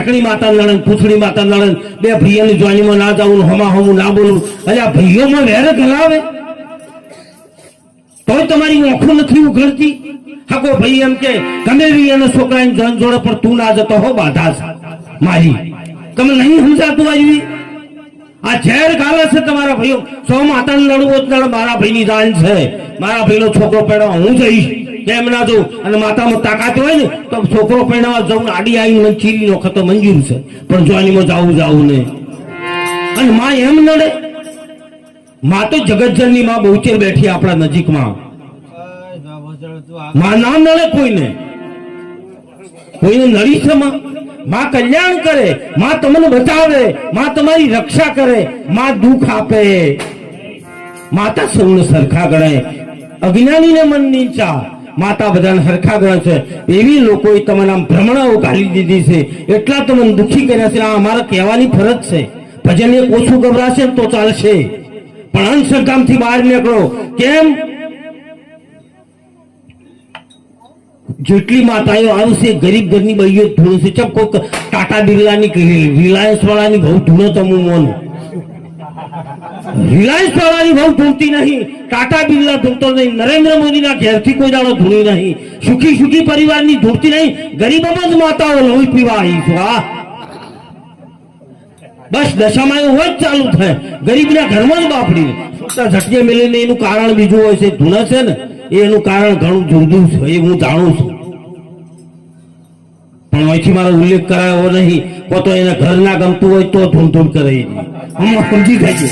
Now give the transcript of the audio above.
ઢેકણી માતા નળન પૂછડી માતા નળન બે ભૈયાની જોઈનીમાં ના જાવું હમા હમું ના બોલું એટલે આ ભૈયોમાં વેર ગલાવે તોય તમારી ઓખું નથી ઉઘડતી હાકો ભાઈ એમ કે ગમે એવી એના છોકરાની જન જોડે પણ તું ના જતો હો બાધા મારી તમે નહીં સમજાતું આવી આ ઝેર ગાલે છે તમારા ભાઈઓ સો માતાને લડવું જ મારા ભાઈની જાન છે મારા ભાઈનો છોકરો પહેરવા હું જઈશ કેમ ના જઉં અને માતામાં તાકાત હોય ને તો છોકરો પહેરવા જવું આડી આવીને મને ચીરી નો ખતો મંજૂર છે પણ જોઈનીમાં જાવું ને અને માં એમ નડે માં તો જગતજનની માં બહુચેર બેઠી આપણા નજીકમાં માં ના નડે કોઈને નડી છે માં કલ્યાણ કરે માં તમને બચાવે માં તમારી રક્ષા કરે માં દુઃખ આપે માતા સૌને સરખા ગણે અજ્ઞાનીને મન નીચા માતા બધાને સરખા ગણે છે એવી લોકોએ તમારા ભ્રમણાઓ ઘાલી દીધી છે એટલા તમને દુઃખી કર્યા છે આ અમારે કહેવાની ફરજ છે ભજન એક ઓછું ગભરાશે તો ચાલશે પણ અંશકામથી બહાર નીકળો કેમ જેટલી માતાઓ આવશે ગરીબ ઘરની બહીઓ ધૂણો છે ચમ કોઈ ટાટા બિરલાની રિલાયન્સ વાળાની બહુ ધૂણો તમું મોનું રિલાયન્સ વાળાની બહુ ધૂણતી નહીં ટાટા બિરલા ધૂણતો નહીં નરેન્દ્ર મોદીના ઘેરથી કોઈ દાડો ધૂણી નહીં સુખી સુખી પરિવારની ધૂણતી નહીં ગરીબોમાં જ માતાઓ લોહી પીવા આવી છું આ બસ દશામાં એવું હોય જ ચાલુ થાય ગરીબના ઘરમાં જ બાપડી ઝટકે મેળીને એનું કારણ બીજું હોય છે ધૂણા છે ને એનું કારણ ઘણું જુદું છે એ હું જાણું છું પણ અહીંથી મારો ઉલ્લેખ કરાયો નહીં કો તો એને ઘર ના ગમતું હોય તો ધૂમ કરે હમણાં સમજી જાય છે